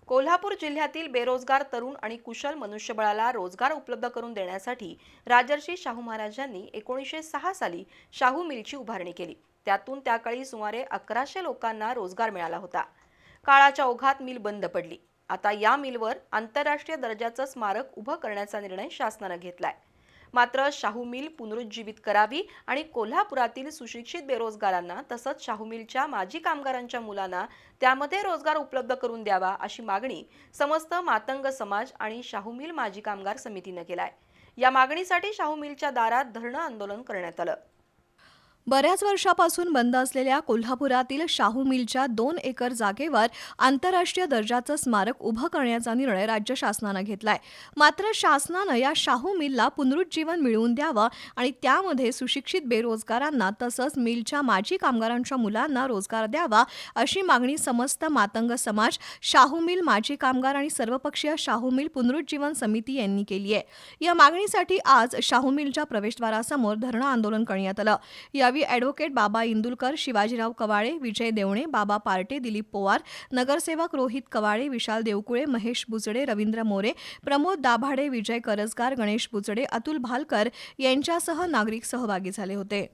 कोल्हापूर जिल्ह्यातील बेरोजगार तरुण आणि कुशल मनुष्यबळाला रोजगार उपलब्ध करून देण्यासाठी राजर्षी शाहू महाराजांनी 1906 साली शाहू मिलची उभारणी केली। त्यातून त्याकाळी सुमारे 1100 लोकांना रोजगार मिळाला होता। काळाच्या ओघात मिल बंद पडली। आता या मिलवर आंतरराष्ट्रीय दर्जाचं स्मारक उभं करण्याचा निर्णय शासनाने घेतलाय। मात्र शाहू मिल पुनरुज्जीवित करावी आणि कोल्हापुरातील सुशिक्षित बेरोजगारांना तसंच शाहू मिलच्या माजी कामगारांच्या मुलांना त्यामध्ये रोजगार उपलब्ध करून द्यावा अशी मागणी समस्त मातंग समाज आणि शाहू मिल माजी कामगार समितीने केलाय। या मागणीसाठी शाहू मिलच्या दारात धरणं आंदोलन करण्यात आलं। बऱ्याच वर्षापासून बंद असलेल्या कोल्हापुरातील शाहू मिलच्या 2 एकर जागेवर आंतरराष्ट्रीय दर्जाचं स्मारक उभं करण्याचा निर्णय राज्य शासनाने घेतलाय। मात्र शासनानं या शाहू मिलला पुनरुज्जीवन मिळवून द्यावं आणि त्यामध्ये सुशिक्षित बेरोजगारांना तसंच मिलच्या माजी कामगारांच्या मुलांना रोजगार द्यावा अशी मागणी समस्त मातंग समाज, शाहू मिल माजी कामगार आणि सर्वपक्षीय शाहू मिल पुनरुज्जीवन समिती यांनी केली आहे। या मागणीसाठी आज शाहू मिलच्या प्रवेशद्वारासमोर धरणं आंदोलन करण्यात आलं। यावेळी ॲडव्होकेट बाबा इंदुलकर, शिवाजीराव कवाळे, विजय देवणे, बाबा पार्टे, दिलीप पोवार, नगरसेवक रोहित कवाळे, विशाल देवकुळे, महेश बुचडे, रवींद्र मोरे, प्रमोद दाभाडे, विजय करजगार, गणेश बुचडे, अतुल भालकर यांच्यासह नागरिक सहभागी झाले होते।